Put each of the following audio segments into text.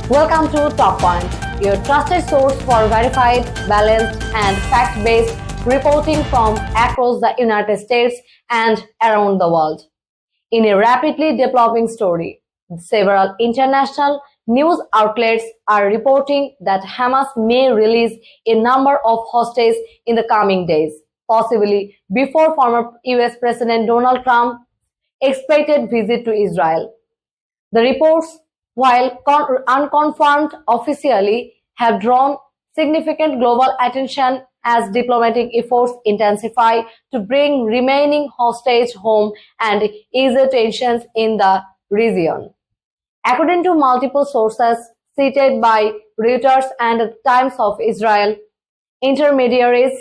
Welcome to Talkpoint, your trusted source for verified, balanced, and fact-based reporting from across the United States and around the world. In a rapidly developing story, several international news outlets are reporting that Hamas may release a number of hostages in the coming days, possibly before former US President Donald Trump's expected visit to Israel. The reports, while unconfirmed officially, have drawn significant global attention as diplomatic efforts intensify to bring remaining hostages home and ease tensions in the region. According to multiple sources cited by Reuters and the Times of Israel, intermediaries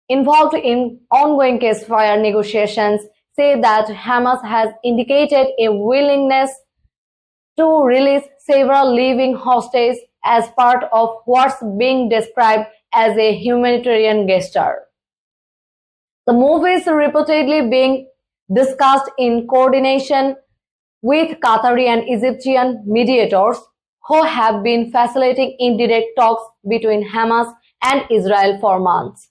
involved in ongoing ceasefire negotiations say that Hamas has indicated a willingness to release several living hostages as part of what's being described as a humanitarian gesture. The move is reportedly being discussed in coordination with Qatari and Egyptian mediators who have been facilitating indirect talks between Hamas and Israel for months.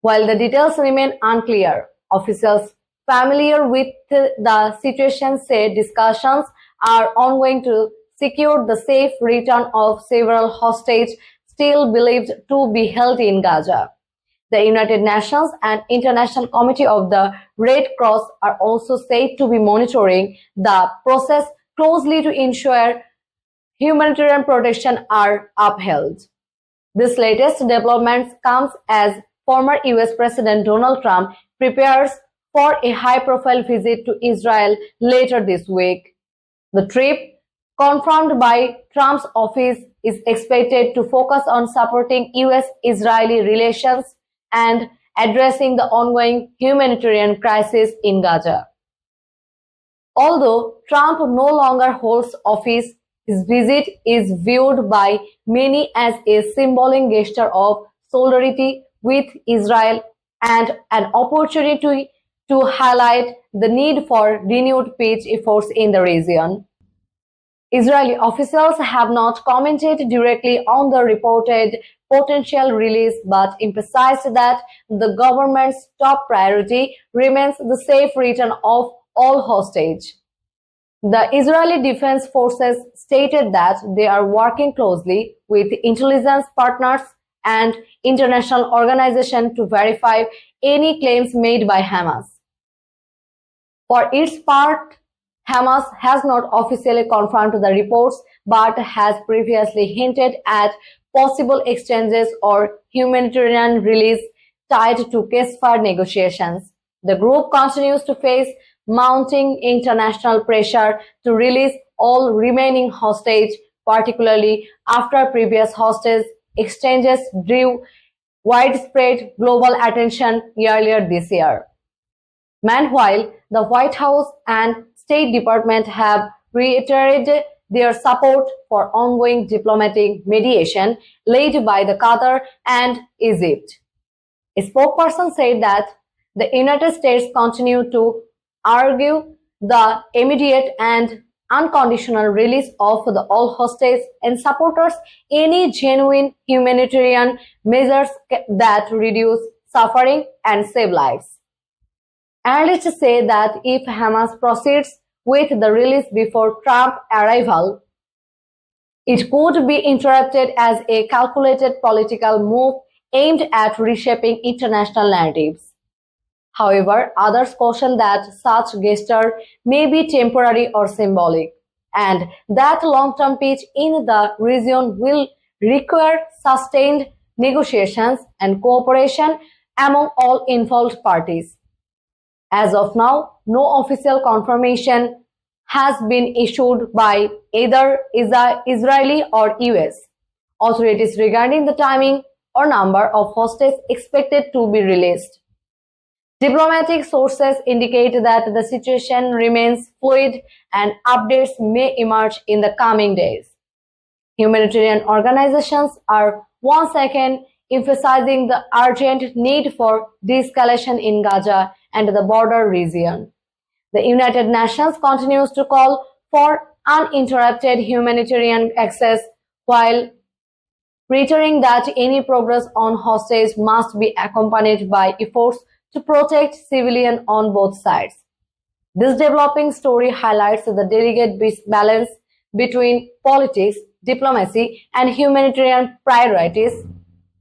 While the details remain unclear, officials familiar with the situation say discussions are ongoing to secure the safe return of several hostages still believed to be held in Gaza. The United Nations and International Committee of the Red Cross are also said to be monitoring the process closely to ensure humanitarian protection are upheld. This latest development comes as former US President Donald Trump prepares for a high-profile visit to Israel later this week. The trip, confirmed by Trump's office, is expected to focus on supporting US-Israeli relations and addressing the ongoing humanitarian crisis in Gaza. Although Trump no longer holds office, his visit is viewed by many as a symbolic gesture of solidarity with Israel and an opportunity to highlight the need for renewed peace efforts in the region. Israeli officials have not commented directly on the reported potential release but emphasized that the government's top priority remains the safe return of all hostages. The Israeli Defense Forces stated that they are working closely with intelligence partners and international organizations to verify any claims made by Hamas. For its part, Hamas has not officially confirmed the reports but has previously hinted at possible exchanges or humanitarian release tied to ceasefire negotiations. The group continues to face mounting international pressure to release all remaining hostages, particularly after previous hostage exchanges drew widespread global attention earlier this year. Meanwhile, the White House and State Department have reiterated their support for ongoing diplomatic mediation led by the Qatar and Egypt. A spokesperson said that the United States continue to argue the immediate and unconditional release of the all hostages and supporters any genuine humanitarian measures that reduce suffering and save lives. Analysts say that if Hamas proceeds with the release before Trump's arrival, it could be interpreted as a calculated political move aimed at reshaping international narratives. However, others caution that such gesture may be temporary or symbolic, and that long-term peace in the region will require sustained negotiations and cooperation among all involved parties. As of now, no official confirmation has been issued by either Israeli or US authorities regarding the timing or number of hostages expected to be released. Diplomatic sources indicate that the situation remains fluid and updates may emerge in the coming days. Humanitarian organizations are once again emphasizing the urgent need for de-escalation in Gaza and the border region. The United Nations continues to call for uninterrupted humanitarian access, while reiterating that any progress on hostage must be accompanied by efforts to protect civilians on both sides. This developing story highlights the delicate balance between politics, diplomacy, and humanitarian priorities,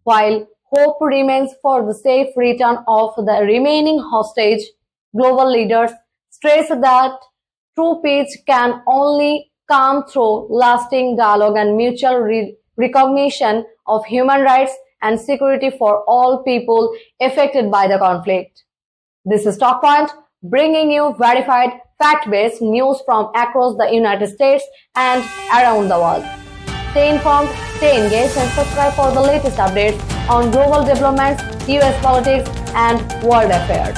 while hope remains for the safe return of the remaining hostage. Global leaders stress that true peace can only come through lasting dialogue and mutual recognition of human rights and security for all people affected by the conflict. This is Talkpoint, bringing you verified, fact-based news from across the United States and around the world. Stay informed, stay engaged, and subscribe for the latest updates on global developments, US politics, and world affairs.